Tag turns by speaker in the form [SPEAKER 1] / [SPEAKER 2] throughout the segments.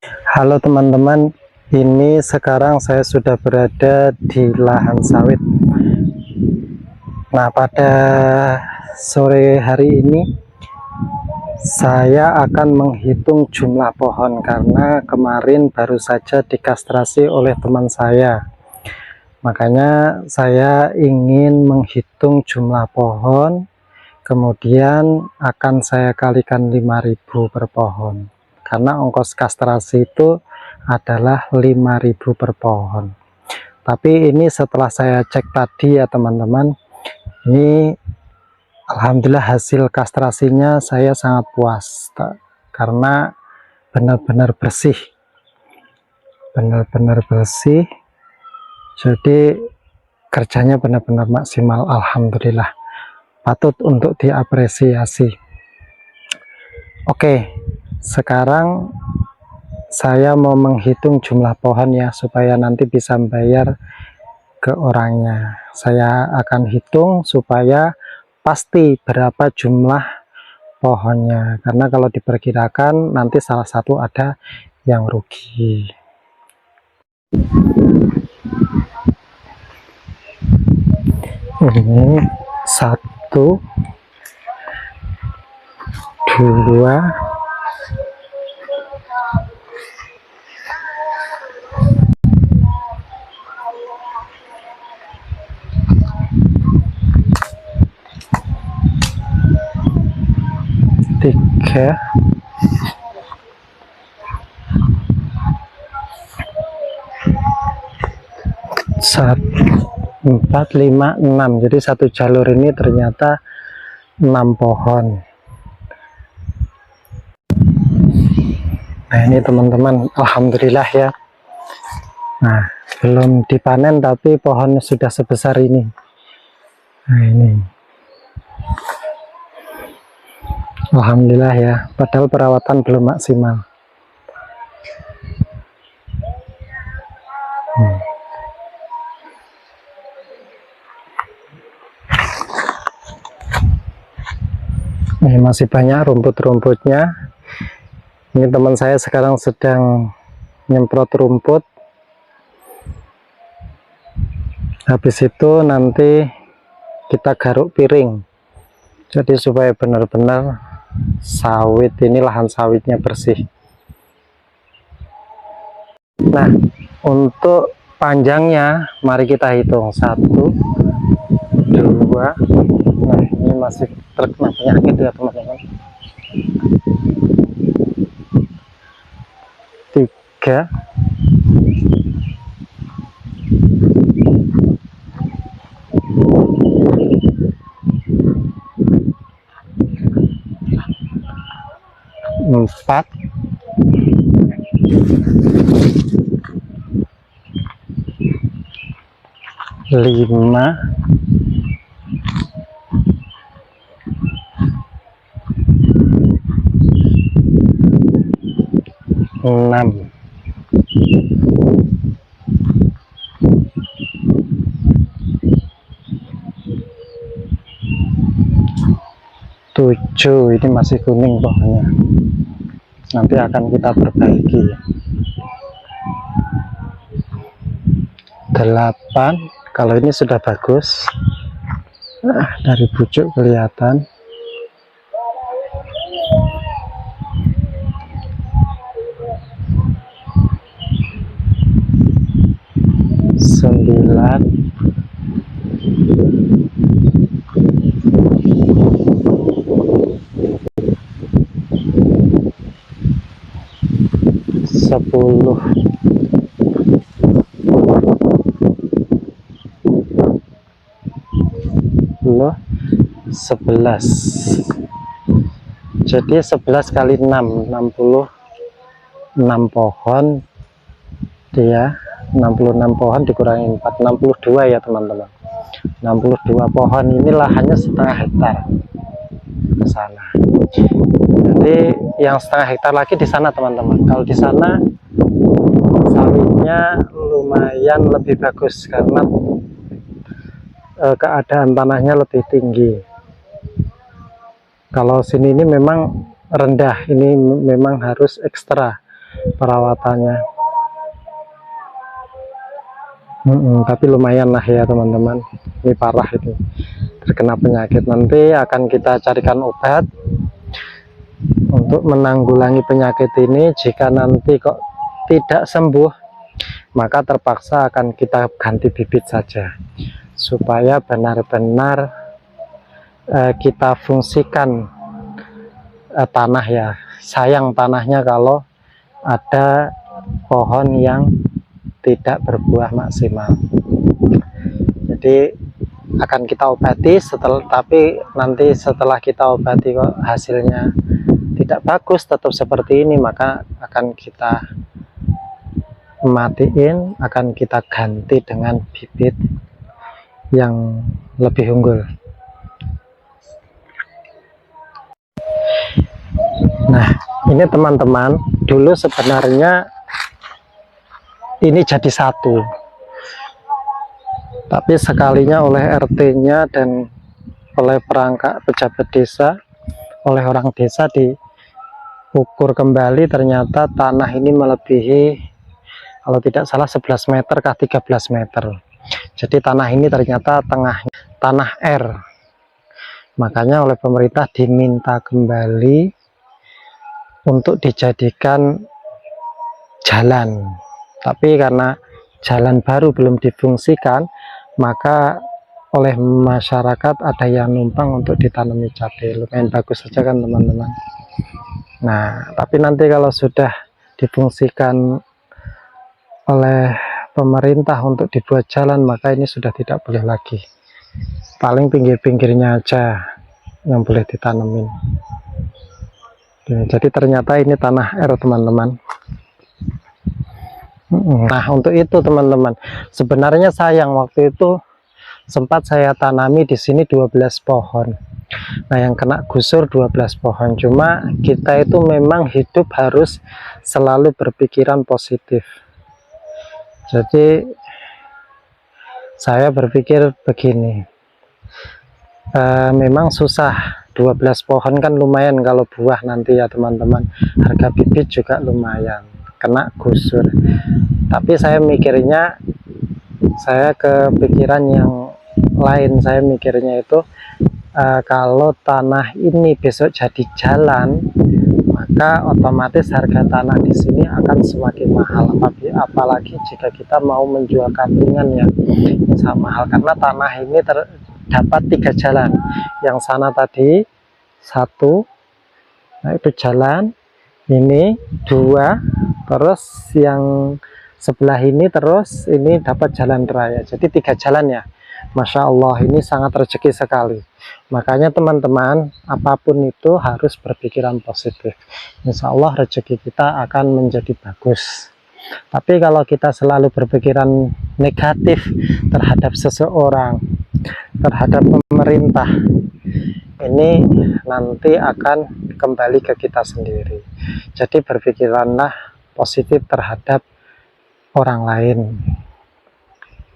[SPEAKER 1] Halo teman-teman, ini sekarang saya sudah berada di lahan sawit. Nah, pada sore hari ini saya akan menghitung jumlah pohon karena kemarin baru saja dikastrasi oleh teman saya. Makanya saya ingin menghitung jumlah pohon, kemudian akan saya kalikan 5.000 per pohon. Karena ongkos kastrasi itu adalah 5.000 per pohon. Tapi ini setelah saya cek tadi ya teman-teman, ini alhamdulillah hasil kastrasinya saya sangat puas karena benar-benar bersih, jadi kerjanya benar-benar maksimal. Alhamdulillah, patut untuk diapresiasi. Oke, sekarang saya mau menghitung jumlah pohon ya, supaya nanti bisa bayar ke orangnya. Saya akan hitung supaya pasti berapa jumlah pohonnya, karena kalau diperkirakan nanti salah satu ada yang rugi. Ini 1, 2, 3, 4, 5, 6. Jadi satu jalur ini ternyata 6 pohon. Nah, ini teman-teman, alhamdulillah ya. Nah, belum dipanen tapi pohonnya sudah sebesar ini. Nah, ini alhamdulillah ya, padahal perawatan belum maksimal. Ini masih banyak rumput-rumputnya. Ini teman saya sekarang sedang nyemprot rumput. Habis itu nanti kita garuk piring, jadi supaya benar-benar sawit ini, lahan sawitnya bersih. Nah, untuk panjangnya mari kita hitung. 1, 2. Nah, ini masih terkena penyakit ya teman-teman. 3, 4, 5, 6, 7. Ini masih kuning pohonnya, nanti akan kita perbaiki. 8, kalau ini sudah bagus, dari pucuk kelihatan. 9, 10, 11. Jadi 11 kali 6, 66 pohon dia. 66 pohon dikurangi 4, 62 ya teman-teman. 62 pohon ini lahannya setengah hektar ke sana. Jadi yang setengah hektar lagi di sana teman-teman. Kalau di sana sawitnya lumayan lebih bagus karena keadaan tanahnya lebih tinggi. Kalau sini ini memang rendah, ini memang harus ekstra perawatannya. Tapi lumayan lah ya teman-teman, ini parah itu terkena penyakit. Nanti akan kita carikan obat untuk menanggulangi penyakit ini. Jika nanti kok tidak sembuh, maka terpaksa akan kita ganti bibit saja, supaya benar-benar kita fungsikan tanah ya. Sayang tanahnya kalau ada pohon yang tidak berbuah maksimal. Jadi akan kita obati tapi nanti setelah kita obati kok hasilnya tidak bagus, tetap seperti ini, maka akan kita matiin, akan kita ganti dengan bibit yang lebih unggul. Nah, ini teman-teman, dulu sebenarnya ini jadi satu, tapi sekalinya oleh RT-nya dan oleh perangkat pejabat desa, oleh orang desa diukur kembali, ternyata tanah ini melebihi, kalau tidak salah 11 meter kah 13 meter. Jadi tanah ini ternyata tanah R. Makanya oleh pemerintah diminta kembali untuk dijadikan jalan. Tapi karena jalan baru belum difungsikan, maka oleh masyarakat ada yang numpang untuk ditanami cabai. Lumayan bagus saja kan teman-teman. Nah, tapi nanti kalau sudah difungsikan oleh pemerintah untuk dibuat jalan, maka ini sudah tidak boleh lagi. Paling pinggir-pinggirnya aja yang boleh ditanamin. Jadi ternyata ini tanah R teman-teman. Nah, untuk itu teman-teman, sebenarnya sayang waktu itu sempat saya tanami di sini 12 pohon. Nah, yang kena gusur 12 pohon. Cuma kita itu memang hidup harus selalu berpikiran positif. Jadi saya berpikir begini, memang susah, 12 pohon kan lumayan kalau buah nanti ya teman-teman, harga bibit juga lumayan, kena gusur. Tapi saya mikirnya, saya kepikiran yang lain. Saya mikirnya itu kalau tanah ini besok jadi jalan, maka otomatis harga tanah di sini akan semakin mahal. Apalagi jika kita mau menjual kaplingan ya, ini sangat mahal, karena tanah ini terdapat 3 jalan. Yang sana tadi 1, nah itu jalan, ini 2, terus yang sebelah ini, terus ini dapat jalan raya. Jadi 3 jalan ya. Masya Allah, ini sangat rezeki sekali. Makanya teman-teman, apapun itu harus berpikiran positif. Insya Allah rezeki kita akan menjadi bagus. Tapi kalau kita selalu berpikiran negatif terhadap seseorang, terhadap pemerintah, ini nanti akan kembali ke kita sendiri. Jadi berpikiranlah positif terhadap orang lain,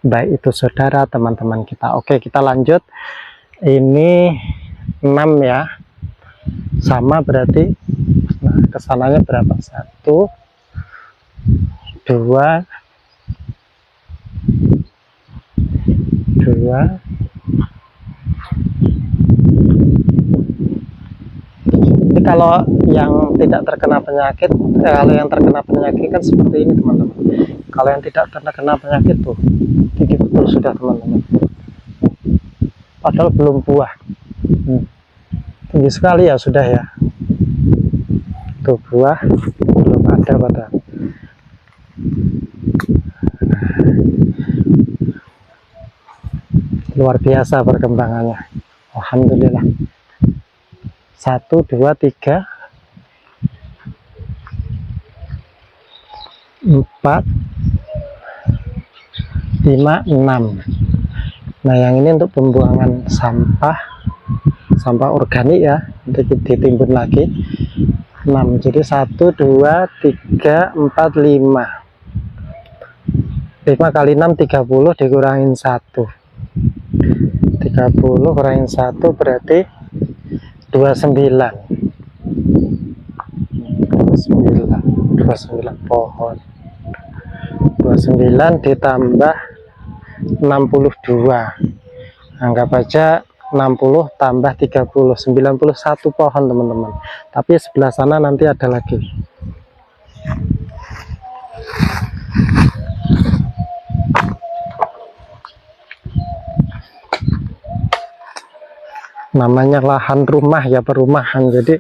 [SPEAKER 1] baik itu saudara, teman-teman kita. Oke, kita lanjut. Ini 6 ya, sama berarti. Nah, kesananya berapa? 1, 2, 2. Ini kalau yang tidak terkena penyakit, kalau yang terkena penyakit kan seperti ini teman-teman. Kalau yang tidak terkena penyakit tuh tinggi betul sudah teman-teman, padahal belum buah. Tinggi sekali ya sudah ya, tuh buah belum ada padahal. Luar biasa perkembangannya, alhamdulillah. 1, 2, 3, 4, 5, 6. Nah, yang ini untuk pembuangan sampah organik ya, untuk ditimbun lagi. 6. Jadi 1, 2, 3, 4, 5. 5 kali 6 30, dikurangin 1. 30 kurangin 1 berarti 29. 29 pohon. 29 ditambah 62, anggap aja 60 tambah 30, 91 pohon teman-teman. Tapi sebelah sana nanti ada lagi. Namanya lahan rumah ya, perumahan, jadi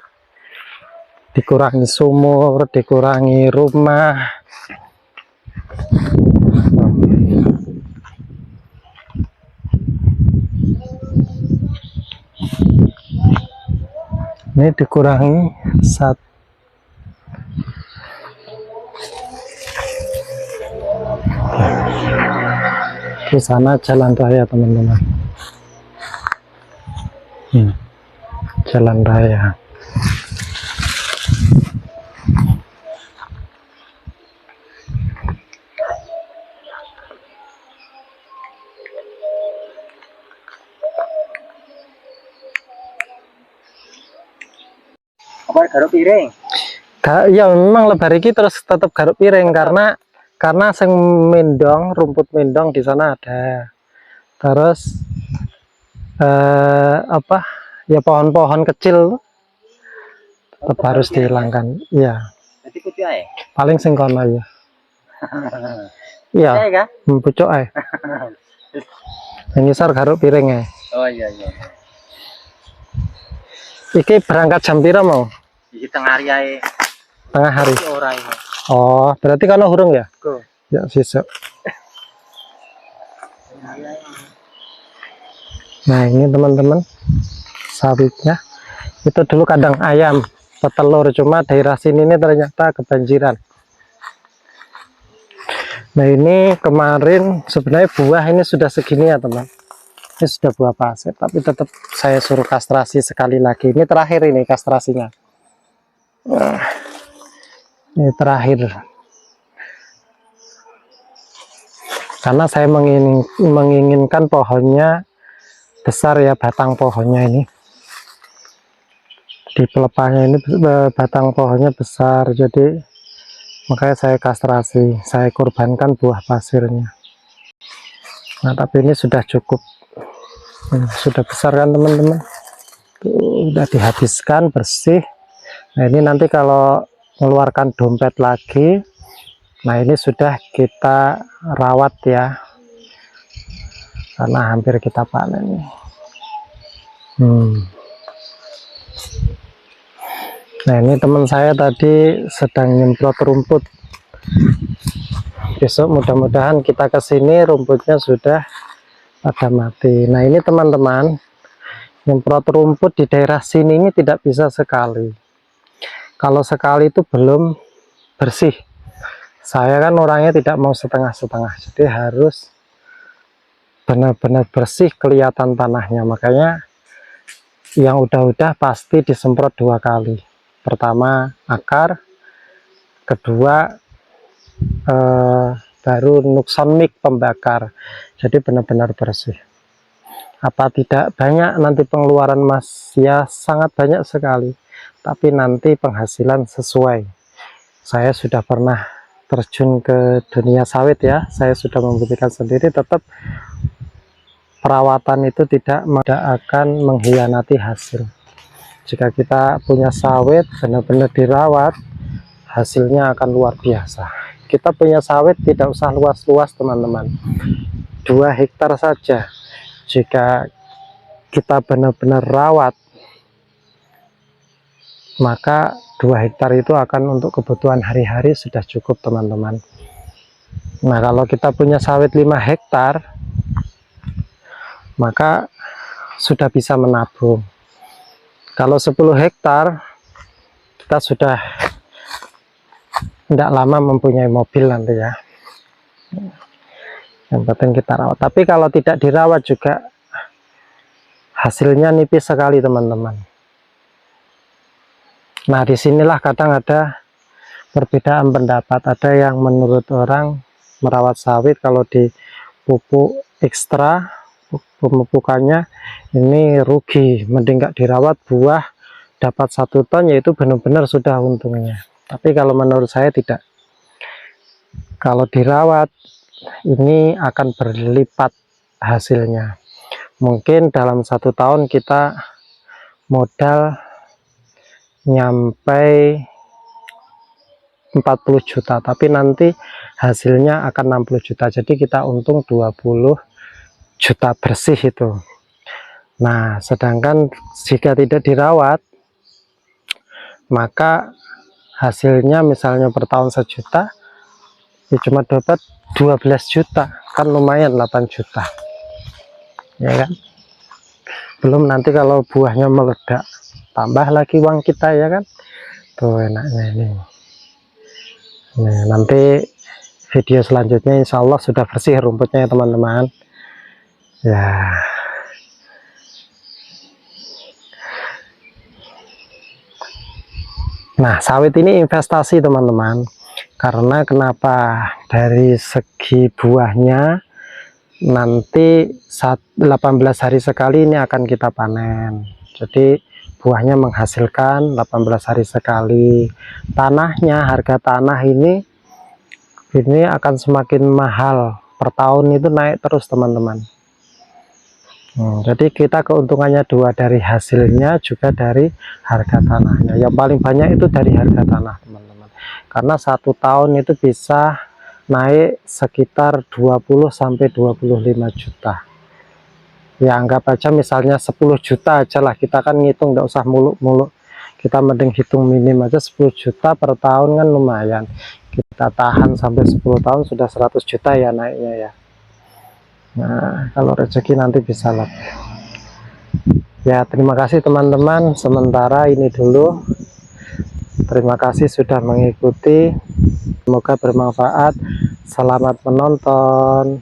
[SPEAKER 1] dikurangi sumur, dikurangi rumah. Ini dikurangi ke sana jalan raya teman-teman. Jalan raya.
[SPEAKER 2] Apa garuk piring?
[SPEAKER 1] Ya memang lebar iki terus tetap garuk piring karena sing mendong, rumput mendong di sana ada. Terus apa ya, pohon-pohon kecil tetap harus dihilangkan. Iya.
[SPEAKER 2] Jadi kudu ae.
[SPEAKER 1] Paling sing kono ya. Iya.
[SPEAKER 2] Iya kan?
[SPEAKER 1] Pucuk ae. Yang ngisor garuk piring ae.
[SPEAKER 2] Oh iya iya.
[SPEAKER 1] Iki berangkat jam pira mau?
[SPEAKER 2] Iki tengah hari ae.
[SPEAKER 1] Tengah hari.
[SPEAKER 2] Ora ini.
[SPEAKER 1] Oh, berarti kan hurung ya?
[SPEAKER 2] Go.
[SPEAKER 1] Ya, sisuk. Nah, ini teman-teman sawitnya. Itu dulu kandang ayam, petelur, cuma daerah sini ini ternyata kebanjiran. Nah, ini kemarin sebenarnya buah ini sudah segini ya, teman. Ini sudah buah pasir, tapi tetap saya suruh kastrasi sekali lagi. Ini terakhir ini kastrasinya. Nah, ini terakhir. Karena saya menginginkan pohonnya besar ya, batang pohonnya ini. Di pelepahnya ini batang pohonnya besar, jadi makanya saya kastrasi, saya korbankan buah pasirnya. Nah, tapi ini sudah cukup. Sudah besar kan teman-teman, udah dihabiskan bersih. Nah, ini nanti kalau mengeluarkan dompet lagi, nah ini sudah kita rawat ya, karena hampir kita panen nih. Nah, ini teman saya tadi sedang nyemprot rumput. Besok mudah-mudahan kita kesini rumputnya sudah pada mati. Nah, ini teman-teman, nyemprot rumput di daerah sini ini tidak bisa sekali. Kalau sekali itu belum bersih. Saya kan orangnya tidak mau setengah-setengah, jadi harus benar-benar bersih, kelihatan tanahnya. Makanya yang udah-udah pasti disemprot 2 kali. Pertama akar, kedua baru nuksonmik pembakar, jadi benar-benar bersih. Apa tidak banyak nanti pengeluaran mas? Ya sangat banyak sekali, tapi nanti penghasilan sesuai. Saya sudah pernah terjun ke dunia sawit ya, saya sudah membuktikan sendiri, tetap perawatan itu tidak akan mengkhianati hasil. Jika kita punya sawit benar-benar dirawat, hasilnya akan luar biasa. Kita punya sawit tidak usah luas-luas teman-teman, 2 hektar saja. Jika kita benar-benar rawat, maka 2 hektar itu akan untuk kebutuhan hari-hari sudah cukup teman-teman. Nah, kalau kita punya sawit 5 hektar, maka sudah bisa menabung. Kalau 10 hektar, kita sudah tidak lama mempunyai mobil nanti ya. Yang penting kita rawat. Tapi kalau tidak dirawat juga hasilnya nipis sekali teman-teman. Nah, disinilah kadang ada perbedaan pendapat. Ada yang menurut orang merawat sawit kalau dipupuk ekstra, pemupukannya ini rugi, mending nggak dirawat, buah dapat 1 ton, yaitu benar-benar sudah untungnya. Tapi kalau menurut saya tidak. Kalau dirawat ini akan berlipat hasilnya. Mungkin dalam 1 tahun kita modal nyampe 40 juta, tapi nanti hasilnya akan 60 juta. Jadi kita untung 20 juta bersih itu. Nah, sedangkan jika tidak dirawat, maka hasilnya misalnya per tahun 1 juta, ya cuma dapat 12 juta, kan lumayan 8 juta, ya kan. Belum nanti kalau buahnya meledak, tambah lagi uang kita, ya kan. Tuh enaknya ini. Nah, nanti video selanjutnya insya Allah sudah bersih rumputnya ya teman-teman ya. Nah, sawit ini investasi teman-teman, karena kenapa? Dari segi buahnya nanti 18 hari sekali ini akan kita panen, jadi buahnya menghasilkan 18 hari sekali. Tanahnya, harga tanah ini akan semakin mahal per tahun, itu naik terus teman-teman. Jadi kita keuntungannya 2, dari hasilnya juga dari harga tanahnya. Yang paling banyak itu dari harga tanah teman-teman, karena 1 tahun itu bisa naik sekitar 20-25 juta. Ya anggap aja misalnya 10 juta aja lah, kita kan ngitung, nggak usah muluk-muluk, kita mending hitung minim aja 10 juta per tahun, kan lumayan. Kita tahan sampai 10 tahun sudah 100 juta ya naiknya ya. Nah, kalau rezeki nanti bisa lebih. Ya, terima kasih teman-teman, sementara ini dulu. Terima kasih sudah mengikuti, semoga bermanfaat. Selamat menonton.